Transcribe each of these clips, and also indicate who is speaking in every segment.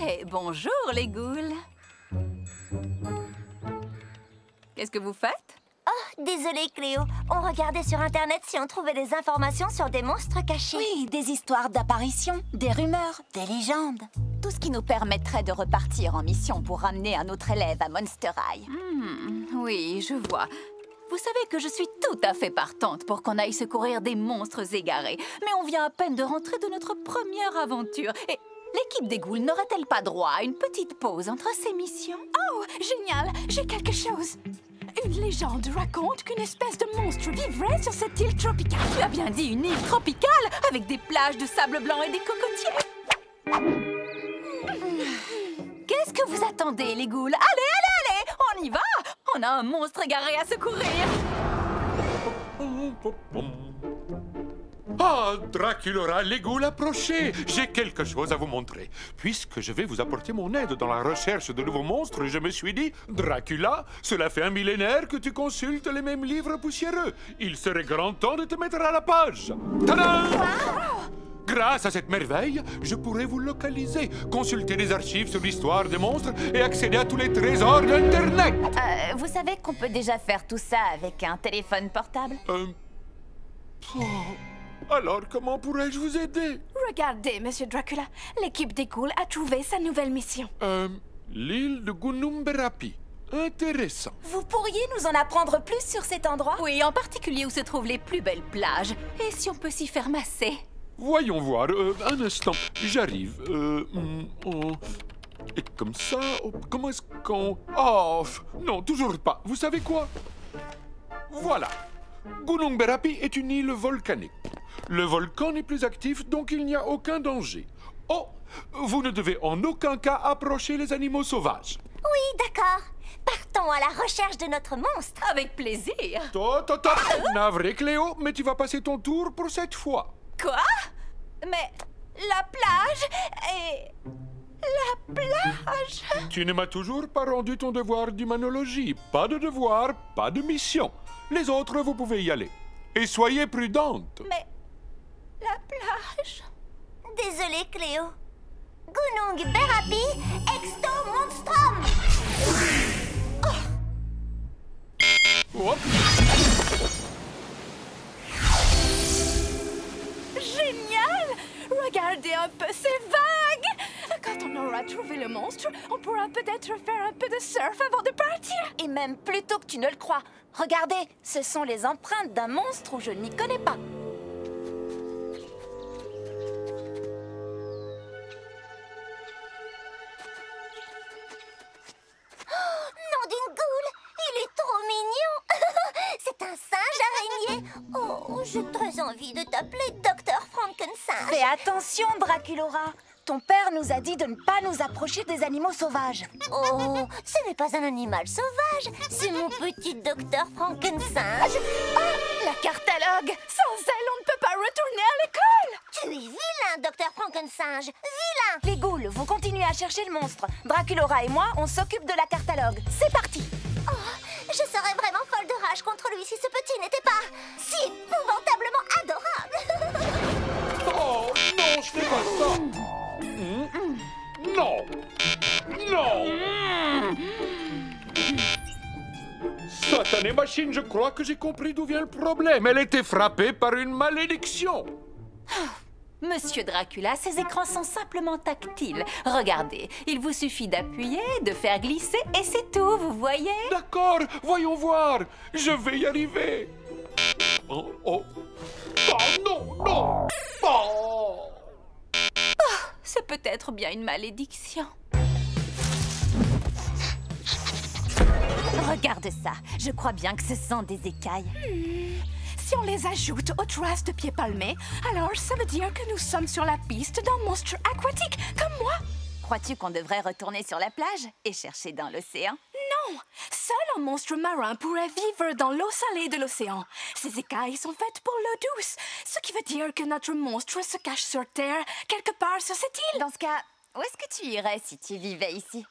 Speaker 1: Hey, bonjour les ghouls. Qu'est-ce que vous faites?
Speaker 2: Oh, désolée Cléo. On regardait sur Internet si on trouvait des informations sur des monstres cachés.
Speaker 3: Oui, des histoires d'apparitions, des rumeurs, des légendes. Tout ce qui nous permettrait de repartir en mission pour ramener un autre élève à Monster High.
Speaker 1: Oui, je vois. Vous savez que je suis tout à fait partante pour qu'on aille secourir des monstres égarés. Mais on vient à peine de rentrer de notre première aventure. Et l'équipe des ghouls n'aurait-elle pas droit à une petite pause entre ces missions?
Speaker 4: Oh, génial! J'ai quelque chose. Une légende raconte qu'une espèce de monstre vivrait sur cette île tropicale.
Speaker 1: Tu as bien dit une île tropicale avec des plages de sable blanc et des cocotiers. Qu'est-ce que vous attendez, les ghouls? Allez, on y va! On a un monstre égaré à secourir.
Speaker 5: Ah, Draculaura, les ghouls, approchez! J'ai quelque chose à vous montrer. Puisque je vais vous apporter mon aide dans la recherche de nouveaux monstres, je me suis dit, Dracula, cela fait un millénaire que tu consultes les mêmes livres poussiéreux. Il serait grand temps de te mettre à la page. Tadam! Grâce à cette merveille, je pourrais vous localiser, consulter les archives sur l'histoire des monstres et accéder à tous les trésors d'Internet.
Speaker 3: Vous savez qu'on peut déjà faire tout ça avec un téléphone portable?
Speaker 5: Alors, comment pourrais-je vous aider?
Speaker 4: Regardez, Monsieur Dracula, l'équipe des ghouls a trouvé sa nouvelle mission.
Speaker 5: L'île de Gunumberapi. Intéressant.
Speaker 3: Vous pourriez nous en apprendre plus sur cet endroit?
Speaker 1: Oui, en particulier où se trouvent les plus belles plages. Et si on peut s'y faire masser?
Speaker 5: Voyons voir, un instant, j'arrive. Et comme ça, comment est-ce qu'on... Oh, non, toujours pas. Vous savez quoi? Voilà. Gunumberapi est une île volcanique. Le volcan n'est plus actif, donc il n'y a aucun danger. Oh, vous ne devez en aucun cas approcher les animaux sauvages.
Speaker 2: Oui, d'accord. Partons à la recherche de notre monstre.
Speaker 1: Avec plaisir.
Speaker 5: Top. Navré, Cléo, mais tu vas passer ton tour pour cette fois.
Speaker 1: Quoi? Mais la plage et... La plage?
Speaker 5: Tu ne m'as toujours pas rendu ton devoir d'humanologie. Pas de devoir, pas de mission. Les autres, vous pouvez y aller. Et soyez prudente.
Speaker 1: Mais... La plage?
Speaker 2: Désolée Cléo. Gunung Berapi, exto monstrum.
Speaker 5: Hop.
Speaker 4: Génial! Regardez un peu ces vagues! Quand on aura trouvé le monstre, on pourra peut-être faire un peu de surf avant de partir.
Speaker 3: Et même plus tôt que tu ne le crois. Regardez, ce sont les empreintes d'un monstre où je ne m'y connais pas.
Speaker 2: Nom d'une goule, il est trop mignon. C'est un singe araignée. Oh, j'ai très envie de t'appeler Docteur Frankenstein.
Speaker 3: Fais attention, Draculaura. Ton père nous a dit de ne pas nous approcher des animaux sauvages.
Speaker 2: Oh, ce n'est pas un animal sauvage, c'est mon petit Docteur Frankenstein. Oh,
Speaker 4: La cartalogue! Sans elle, on ne peut pas retourner à l'école!
Speaker 2: tu es vilain, Docteur Frankenstein. Vilain.
Speaker 3: Les ghouls, vous continuez à chercher le monstre. Draculaura et moi, on s'occupe de la cartalogue. C'est parti!
Speaker 2: Oh, je serais vraiment folle de rage contre lui si ce petit n'était pas si épouvantablement adorable.
Speaker 5: Oh, non, ce n'est pas ça. Non. Satanée machine, je crois que j'ai compris d'où vient le problème. Elle était frappée par une malédiction.
Speaker 1: Monsieur Dracula, ces écrans sont simplement tactiles. Regardez, il vous suffit d'appuyer, de faire glisser et c'est tout, vous voyez?
Speaker 5: D'accord, voyons voir. Je vais y arriver. Oh, non. Oh.
Speaker 1: C'est peut-être bien une malédiction.
Speaker 3: Regarde ça. Je crois bien que ce sont des écailles.
Speaker 4: Si on les ajoute aux traces de pieds palmés, alors ça veut dire que nous sommes sur la piste d'un monstre aquatique, comme moi.
Speaker 3: Crois-tu qu'on devrait retourner sur la plage et chercher dans l'océan?
Speaker 4: Non! Seul un monstre marin pourrait vivre dans l'eau salée de l'océan. Ces écailles sont faites pour l'eau douce, ce qui veut dire que notre monstre se cache sur Terre, quelque part sur cette île.
Speaker 3: Dans ce cas, où est-ce que tu irais si tu vivais ici?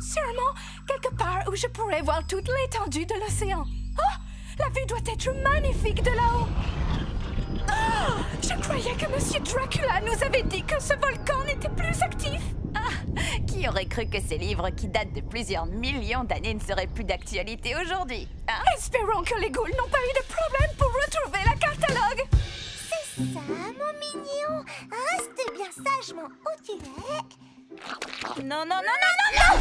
Speaker 4: Sûrement, quelque part où je pourrais voir toute l'étendue de l'océan. Oh! La vue doit être magnifique de là-haut. Oh! Je croyais que Monsieur Dracula nous avait dit que ce volcan n'était plus actif.
Speaker 1: Ah,
Speaker 3: Qui aurait cru que ces livres qui datent de plusieurs millions d'années ne seraient plus d'actualité aujourd'hui, hein?
Speaker 4: Espérons que les ghouls n'ont pas eu de problème pour retrouver la catalogue.
Speaker 2: C'est ça, mon mignon. Reste bien sagement où tu es.
Speaker 3: Non, non, non, non, non, non!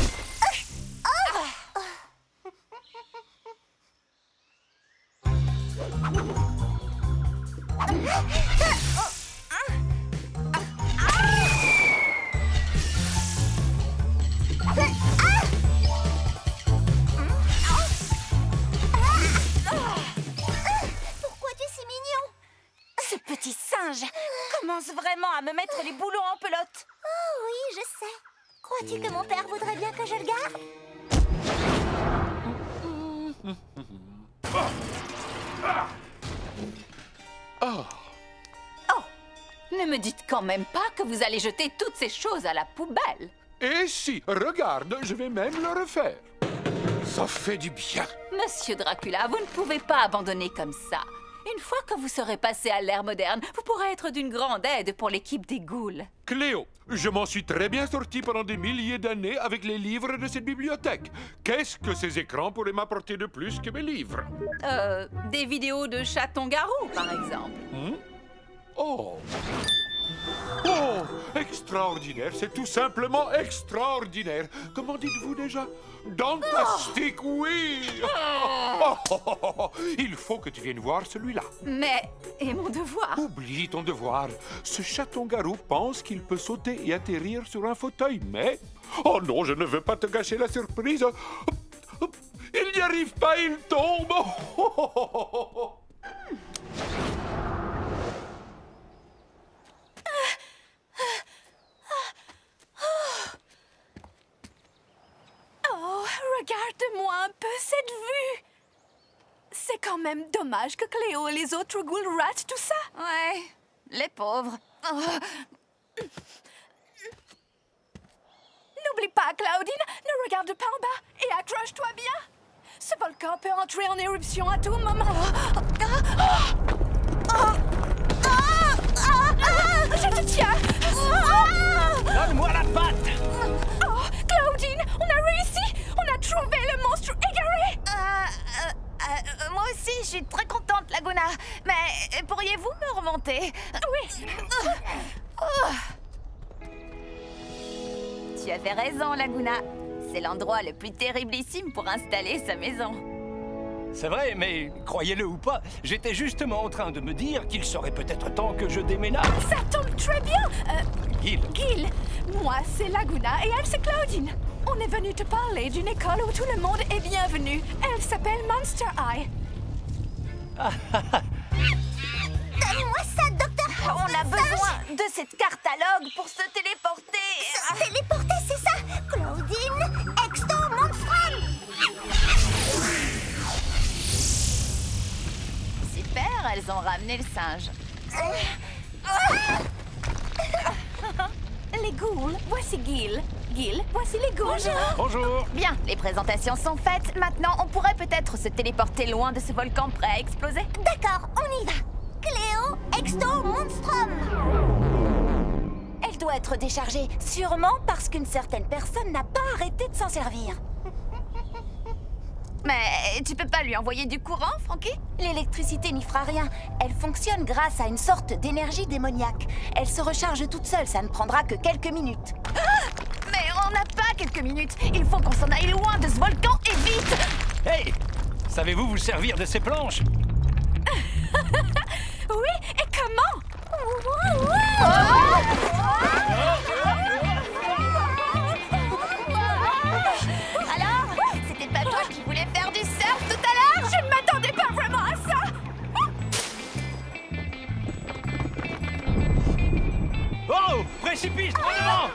Speaker 2: Pourquoi tu es si mignon?
Speaker 3: Ce petit singe commence vraiment à me mettre les boulots en pelote.
Speaker 2: Oh oui, je sais. Crois-tu que mon père voudrait bien que je le garde?
Speaker 1: Ne me dites quand même pas que vous allez jeter toutes ces choses à la poubelle.
Speaker 5: Et si, regarde, je vais même le refaire. Ça fait du bien.
Speaker 1: Monsieur Dracula, vous ne pouvez pas abandonner comme ça. Une fois que vous serez passé à l'ère moderne, vous pourrez être d'une grande aide pour l'équipe des ghouls.
Speaker 5: Cléo, je m'en suis très bien sorti pendant des milliers d'années avec les livres de cette bibliothèque. Qu'est-ce que ces écrans pourraient m'apporter de plus que mes livres?
Speaker 1: Des vidéos de chaton-garou, par exemple.
Speaker 5: Oh! Oh! Extraordinaire, c'est tout simplement extraordinaire. Comment dites-vous déjà? Dantastique, oui! Il faut que tu viennes voir celui-là.
Speaker 1: Mais, et mon devoir?
Speaker 5: Oublie ton devoir. Ce chaton-garou pense qu'il peut sauter et atterrir sur un fauteuil, mais... Oh non, je ne veux pas te gâcher la surprise. Il n'y arrive pas, il tombe.
Speaker 4: Oh, regarde-moi un peu cette vue. C'est quand même dommage que Cléo et les autres ghouls ratent tout ça.
Speaker 3: Ouais, les pauvres. Oh.
Speaker 4: N'oublie pas, Claudine, ne regarde pas en bas et accroche-toi bien. Ce volcan peut entrer en éruption à tout moment. Je te tiens.
Speaker 6: Donne-moi la patte!
Speaker 4: Oh, Claudine, on a réussi. On a trouvé le monstre égaré.
Speaker 3: Moi aussi, je suis très contente, Laguna. Mais pourriez-vous me remonter?
Speaker 4: Oui.
Speaker 3: Tu avais raison, Laguna. C'est l'endroit le plus terriblissime pour installer sa maison.
Speaker 6: C'est vrai, mais croyez-le ou pas, j'étais justement en train de me dire qu'il serait peut-être temps que je déménage.
Speaker 4: Ça tombe très bien.
Speaker 6: Gil,
Speaker 4: Gil, moi c'est Laguna et elle c'est Claudine. On est venu te parler d'une école où tout le monde est bienvenu. Elle s'appelle Monster High.
Speaker 2: Donne-moi ça, docteur.
Speaker 3: On a besoin de cette catalogue pour se téléporter.
Speaker 2: Téléporter, c'est ça? Claudine, Exto Monstrum.
Speaker 3: Super, elles ont ramené le singe.
Speaker 4: Les ghouls, voici Gil. Gil, voici les ghouls.
Speaker 6: bonjour.
Speaker 3: Bien, les présentations sont faites. Maintenant, on pourrait peut-être se téléporter loin de ce volcan prêt à exploser.
Speaker 2: D'accord, on y va. Cléo, Exto Monstrum.
Speaker 3: Elle doit être déchargée, sûrement parce qu'une certaine personne n'a pas arrêté de s'en servir. Mais tu peux pas lui envoyer du courant, Frankie? L'électricité n'y fera rien. Elle fonctionne grâce à une sorte d'énergie démoniaque. Elle se recharge toute seule, ça ne prendra que quelques minutes. Mais on n'a pas quelques minutes. Il faut qu'on s'en aille loin de ce volcan et vite.
Speaker 6: Hey! Savez-vous vous servir de ces planches?
Speaker 4: Oui, et comment?
Speaker 3: Alors, c'était pas toi qui voulais faire du surf tout à l'heure?
Speaker 4: Je ne m'attendais pas vraiment à ça.
Speaker 6: Oh! Précipice, devant!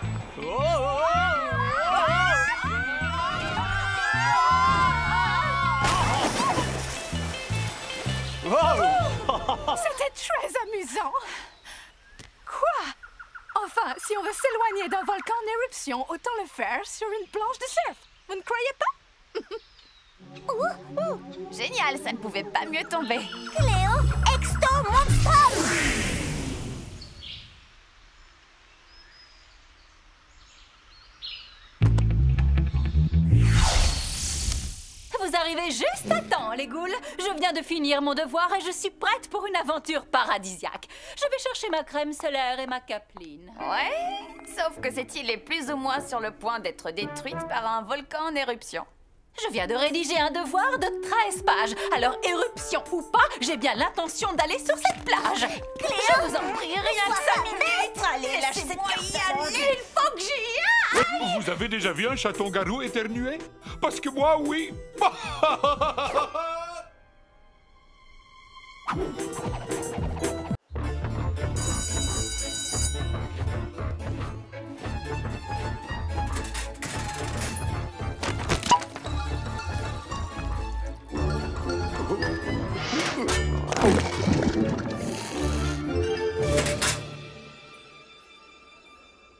Speaker 4: C'était très amusant. Quoi? Enfin, si on veut s'éloigner d'un volcan en éruption, autant le faire sur une planche de surf. Vous ne croyez pas?
Speaker 3: Génial, ça ne pouvait pas mieux tomber.
Speaker 2: Cléo, Exto Monstrum.
Speaker 1: arrivez juste à temps, les ghouls. Je viens de finir mon devoir et je suis prête pour une aventure paradisiaque. Je vais chercher ma crème solaire et ma capeline.
Speaker 3: Ouais, sauf que cette île est plus ou moins sur le point d'être détruite par un volcan en éruption.
Speaker 1: Je viens de rédiger un devoir de 13 pages. Alors, éruption ou pas, j'ai bien l'intention d'aller sur cette plage. Je vous en prie, rien que 5 minutes.
Speaker 2: Allez, lâche cette carte.
Speaker 1: Il faut que j'y aille.
Speaker 5: Vous avez déjà vu un chaton-garou éternuer? Parce que moi, oui.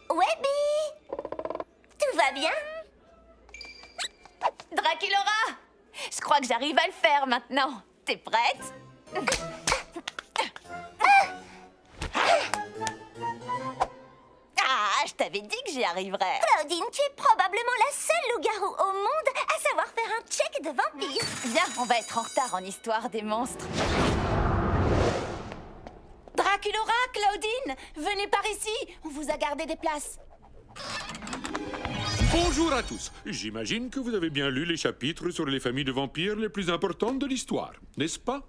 Speaker 2: Webby! Tout va bien?
Speaker 3: Draculaura! Je crois que j'arrive à le faire maintenant. T'es prête? Ah, je t'avais dit que j'y arriverais.
Speaker 2: Claudine, tu es probablement la seule loup-garou au monde à savoir faire un check de vampire.
Speaker 3: Viens, on va être en retard en histoire des monstres. Draculaura, Claudine, venez par ici. On vous a gardé des places.
Speaker 5: Bonjour à tous. J'imagine que vous avez bien lu les chapitres sur les familles de vampires les plus importantes de l'histoire, n'est-ce pas?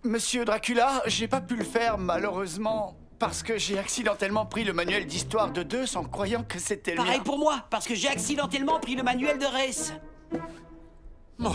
Speaker 7: Monsieur Dracula, j'ai pas pu le faire malheureusement parce que j'ai accidentellement pris le manuel d'histoire de Deuce en croyant que c'était le
Speaker 8: Pareil
Speaker 7: mien.
Speaker 8: pour moi, parce que j'ai accidentellement pris le manuel de Race.
Speaker 5: Oh.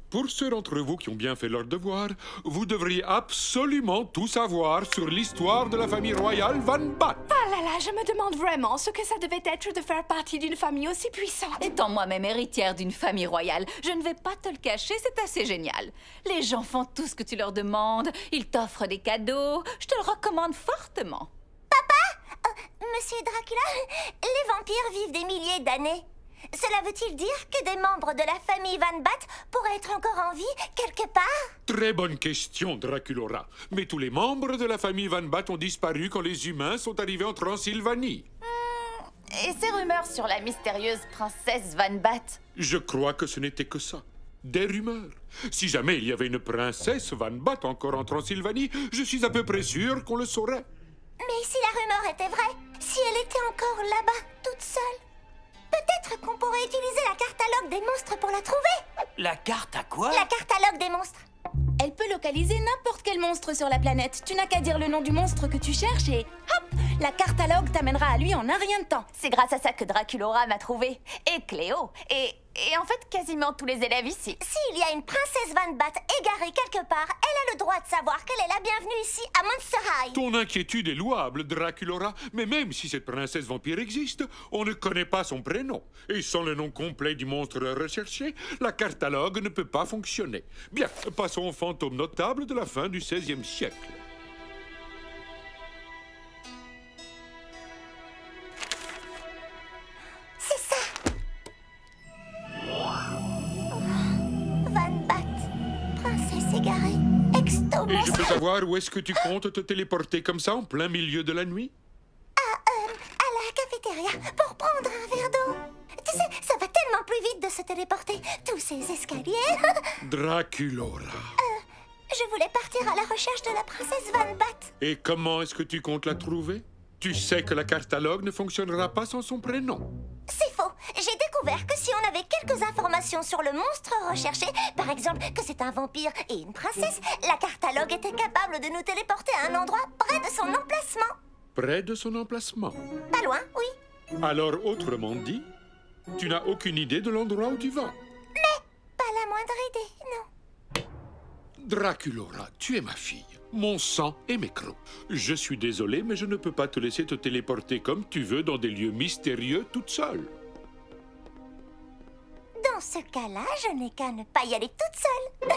Speaker 5: Pour ceux d'entre vous qui ont bien fait leur devoir, vous devriez absolument tout savoir sur l'histoire de la famille royale Van Bat.
Speaker 4: Ah là là, je me demande vraiment ce que ça devait être de faire partie d'une famille aussi puissante.
Speaker 1: Étant moi-même héritière d'une famille royale, je ne vais pas te le cacher, c'est assez génial. Les gens font tout ce que tu leur demandes, ils t'offrent des cadeaux, je te le recommande fortement.
Speaker 2: Monsieur Dracula, les vampires vivent des milliers d'années. Cela veut-il dire que des membres de la famille Van Bat pourraient être encore en vie quelque part?
Speaker 5: Très bonne question, Draculaura. Mais tous les membres de la famille Van Bat ont disparu quand les humains sont arrivés en Transylvanie.
Speaker 3: Et ces rumeurs sur la mystérieuse princesse Van Bat?
Speaker 5: Je crois que ce n'était que ça. Des rumeurs. Si jamais il y avait une princesse Van Bat encore en Transylvanie, je suis à peu près sûr qu'on le saurait.
Speaker 2: Mais si la rumeur était vraie, si elle était encore là-bas, toute seule, peut-être qu'on pourrait utiliser la catalogue des monstres pour la trouver.
Speaker 8: La carte à quoi?
Speaker 2: La catalogue des monstres.
Speaker 3: Elle peut localiser n'importe quel monstre sur la planète. Tu n'as qu'à dire le nom du monstre que tu cherches et hop, la catalogue t'amènera à lui en un rien de temps. C'est grâce à ça que Draculaura m'a trouvé. Et Cléo. Et en fait, quasiment tous les élèves ici.
Speaker 2: S'il y a une princesse Van Bat égarée quelque part, elle a le droit de savoir qu'elle est la bienvenue ici à Monster High.
Speaker 5: Ton inquiétude est louable, Draculaura, mais même si cette princesse vampire existe, on ne connaît pas son prénom. Et sans le nom complet du monstre recherché, la catalogue ne peut pas fonctionner. Bien, passons aux fantômes notables de la fin du XVIe siècle.
Speaker 2: C'est ça. Van Bat, princesse égarée,
Speaker 5: Et
Speaker 2: extomos.
Speaker 5: je peux savoir où est-ce que tu comptes te téléporter comme ça en plein milieu de la nuit?
Speaker 2: À la cafétéria pour prendre un verre d'eau. Tu sais, ça va tellement plus vite de se téléporter. Tous ces escaliers.
Speaker 5: Draculaura.
Speaker 2: Je voulais partir à la recherche de la princesse Van Bat.
Speaker 5: Et comment est-ce que tu comptes la trouver? Tu sais que la catalogue ne fonctionnera pas sans son prénom.
Speaker 2: C'est faux. J'ai découvert que si on avait quelques informations sur le monstre recherché, par exemple que c'est un vampire et une princesse, la catalogue était capable de nous téléporter à un endroit près de son emplacement.
Speaker 5: Près de son emplacement.
Speaker 2: Pas loin, oui.
Speaker 5: Alors, autrement dit, tu n'as aucune idée de l'endroit où tu vas.
Speaker 2: Pas la moindre idée, non.
Speaker 5: Draculaura, tu es ma fille, mon sang et mes crocs. Je suis désolé, mais je ne peux pas te laisser te téléporter comme tu veux dans des lieux mystérieux toute seule.
Speaker 2: Dans ce cas-là, je n'ai qu'à ne pas y aller toute seule.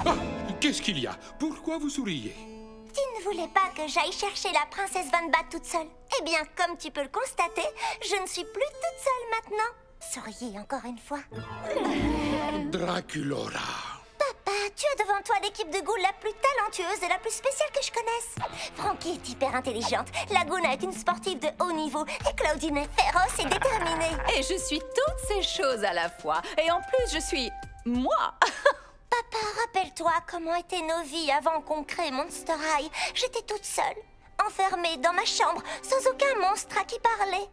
Speaker 5: Ah, qu'est-ce qu'il y a? Pourquoi vous souriez?
Speaker 2: Tu ne voulais pas que j'aille chercher la princesse Van Bat toute seule? Eh bien, comme tu peux le constater, je ne suis plus toute seule maintenant. Souriez encore une fois.
Speaker 5: Draculaura.
Speaker 2: Papa, tu as devant devant toi l'équipe de ghouls la plus talentueuse et la plus spéciale que je connaisse. Frankie est hyper intelligente, Laguna est une sportive de haut niveau et Claudine est féroce et déterminée.
Speaker 1: Et je suis toutes ces choses à la fois. Et en plus, je suis... moi.
Speaker 2: Papa, rappelle-toi comment étaient nos vies avant qu'on crée Monster High. J'étais toute seule, enfermée dans ma chambre, sans aucun monstre à qui parler.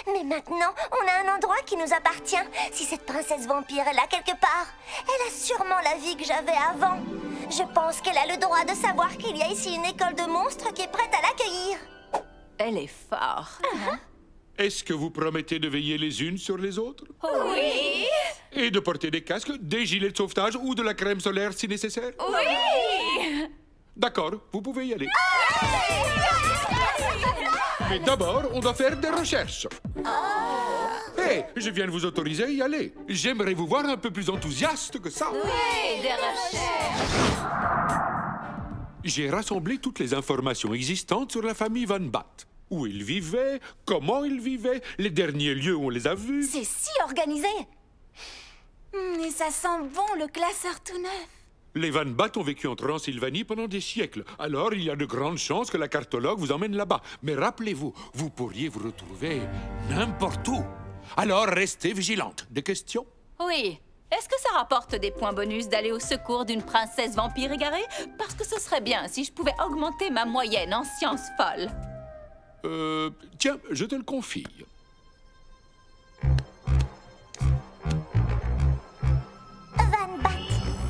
Speaker 2: Mais maintenant, on a un endroit qui nous appartient. Si cette princesse vampire est là quelque part, elle a sûrement la vie que j'avais avant. Je pense qu'elle a le droit de savoir qu'il y a ici une école de monstres qui est prête à l'accueillir.
Speaker 1: Elle est forte.
Speaker 5: Est-ce que vous promettez de veiller les unes sur les autres?
Speaker 1: Oui.
Speaker 5: Et de porter des casques, des gilets de sauvetage ou de la crème solaire si nécessaire?
Speaker 1: Oui.
Speaker 5: D'accord, vous pouvez y aller. Mais d'abord, on doit faire des recherches. Hé, je viens de vous autoriser à y aller. J'aimerais vous voir un peu plus enthousiaste que ça.
Speaker 1: Oui, des recherches.
Speaker 5: J'ai rassemblé toutes les informations existantes sur la famille Van Bat. Où ils vivaient, comment ils vivaient, les derniers lieux où on les a vus.
Speaker 3: C'est si organisé. Et ça sent bon, le classeur tout neuf.
Speaker 5: Les Van Bat ont vécu en Transylvanie pendant des siècles. Alors, il y a de grandes chances que la cartologue vous emmène là-bas. Mais rappelez-vous, vous pourriez vous retrouver n'importe où. Alors, restez vigilante. Des questions?
Speaker 1: Oui. Est-ce que ça rapporte des points bonus d'aller au secours d'une princesse vampire égarée? Parce que ce serait bien si je pouvais augmenter ma moyenne en sciences folles.
Speaker 5: Tiens, je te le confie.
Speaker 2: Van Bat,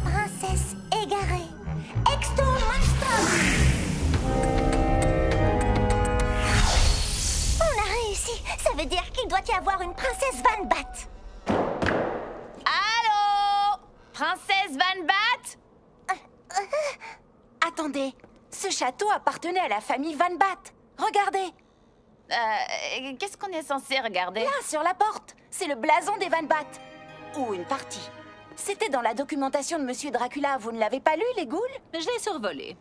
Speaker 2: princesse égarée, Exto Monster. On a réussi. Ça veut dire qu'il doit y avoir une princesse Van Bat.
Speaker 3: Allô? Princesse Van Bat? Attendez, ce château appartenait à la famille Van Bat. Regardez.
Speaker 1: Qu'est-ce qu'on est censé regarder?
Speaker 3: Là, sur la porte. C'est le blason des Van Bat. Ou une partie. C'était dans la documentation de Monsieur Dracula. Vous ne l'avez pas lu, les ghouls?
Speaker 1: Je l'ai survolé.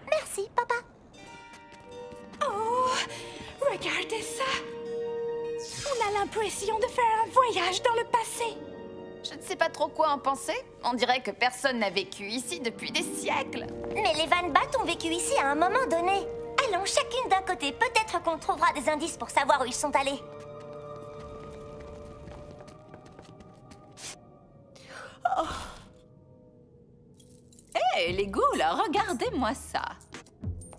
Speaker 2: Merci, papa.
Speaker 4: Oh, regardez ça. On a l'impression de faire un voyage dans le passé.
Speaker 3: Je ne sais pas trop quoi en penser. On dirait que personne n'a vécu ici depuis des siècles.
Speaker 2: Mais les Van Bat ont vécu ici à un moment donné. Allons chacune d'un côté. Peut-être qu'on trouvera des indices pour savoir où ils sont allés.
Speaker 1: Hé, les ghouls, regardez-moi ça.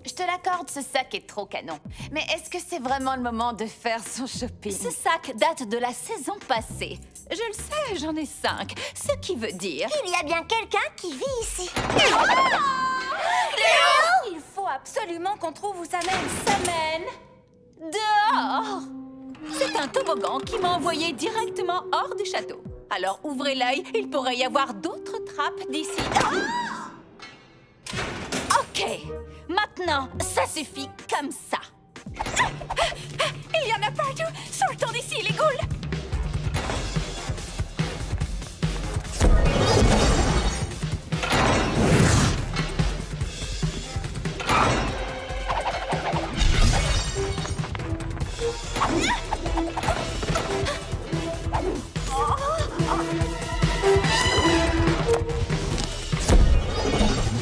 Speaker 3: Je te l'accorde, ce sac est trop canon. Mais est-ce que c'est vraiment le moment de faire son shopping?
Speaker 1: Ce sac date de la saison passée. Je le sais, j'en ai 5. Ce qui veut dire...
Speaker 2: Il y a bien quelqu'un qui vit ici.
Speaker 3: Il faut absolument qu'on trouve où ça mène.
Speaker 1: Ça mène dehors. C'est un toboggan qui m'a envoyé directement hors du château. Alors ouvrez l'œil, il pourrait y avoir d'autres trappes d'ici. Ok, maintenant, ça suffit comme ça.
Speaker 4: Il y en a partout. Sortons d'ici, les ghouls.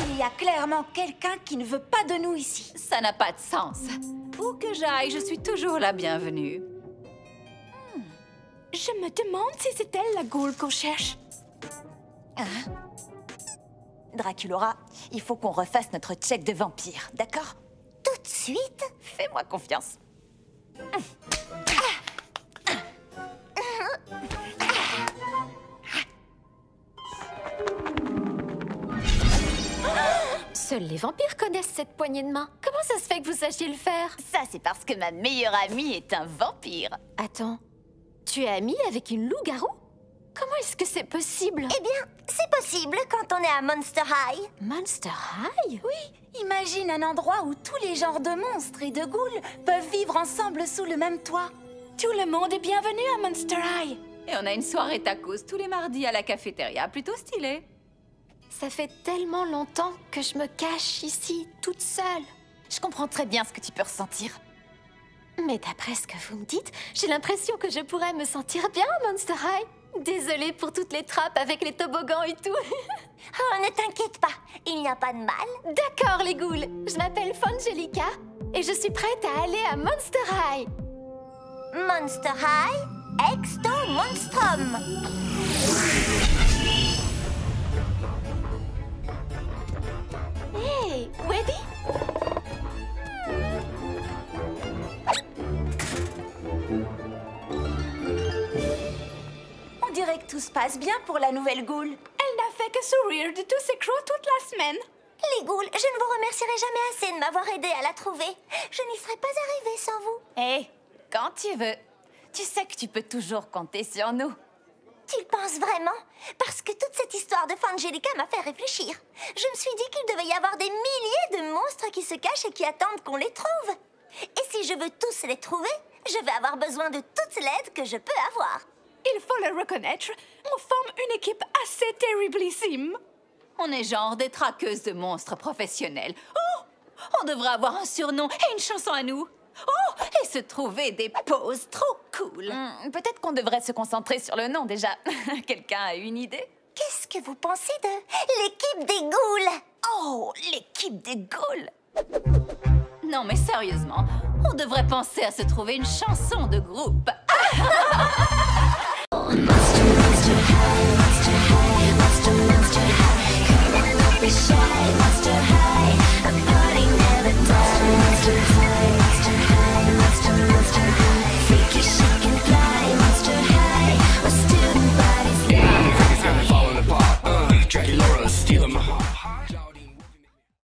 Speaker 3: Il y a clairement quelqu'un qui ne veut pas de nous ici.
Speaker 1: Ça n'a pas de sens. Où que j'aille, je suis toujours la bienvenue.
Speaker 4: Je me demande si c'est elle la ghoul qu'on cherche.
Speaker 3: Draculaura, il faut qu'on refasse notre check de vampire, d'accord?
Speaker 2: Tout de suite?
Speaker 3: Fais-moi confiance.
Speaker 9: Seuls les vampires connaissent cette poignée de main. Comment ça se fait que vous sachiez le faire?
Speaker 3: Ça, c'est parce que ma meilleure amie est un vampire.
Speaker 9: Attends, tu es amie avec une loup-garou? Comment est-ce que c'est possible?
Speaker 2: Eh bien, c'est possible quand on est à Monster High.
Speaker 9: Monster High?
Speaker 3: Oui, imagine un endroit où tous les genres de monstres et de ghouls peuvent vivre ensemble sous le même toit.
Speaker 4: Tout le monde est bienvenu à Monster High.
Speaker 1: Et on a une soirée tacos tous les mardis à la cafétéria, plutôt stylé.
Speaker 9: Ça fait tellement longtemps que je me cache ici, toute seule.
Speaker 3: Je comprends très bien ce que tu peux ressentir.
Speaker 9: Mais d'après ce que vous me dites, j'ai l'impression que je pourrais me sentir bien à Monster High. Désolée pour toutes les trappes avec les toboggans et tout.
Speaker 2: Oh, ne t'inquiète pas, il n'y a pas de mal.
Speaker 9: D'accord, les ghouls. Je m'appelle Fangelica et je suis prête à aller à Monster High.
Speaker 2: Monster High, Exto Monstrum.
Speaker 9: Hey, Webby?
Speaker 3: On dirait que tout se passe bien pour la nouvelle Ghoul.
Speaker 4: Elle n'a fait que sourire de tous ses crocs toute la semaine.
Speaker 2: Les ghouls, je ne vous remercierai jamais assez de m'avoir aidé à la trouver. Je n'y serais pas arrivée sans vous.
Speaker 3: Hé, quand tu veux. Tu sais que tu peux toujours compter sur nous.
Speaker 2: Tu le penses vraiment? Parce que toute cette histoire de Fangelica m'a fait réfléchir. Je me suis dit qu'il devait y avoir des milliers de monstres qui se cachent et qui attendent qu'on les trouve. Et si je veux tous les trouver, je vais avoir besoin de toute l'aide que je peux avoir.
Speaker 4: Il faut le reconnaître, on forme une équipe assez terriblissime.
Speaker 1: On est genre des traqueuses de monstres professionnelles. Oh! On devrait avoir un surnom et une chanson à nous. Oh! Et se trouver des poses trop cool.
Speaker 3: Peut-être qu'on devrait se concentrer sur le nom déjà. Quelqu'un a une idée?
Speaker 2: Qu'est-ce que vous pensez de l'équipe des ghouls?
Speaker 3: Oh, l'équipe des ghouls!
Speaker 1: Non mais sérieusement, on devrait penser à se trouver une chanson de groupe.
Speaker 10: Monster high, monster high, monster high. Come on, don't be shy.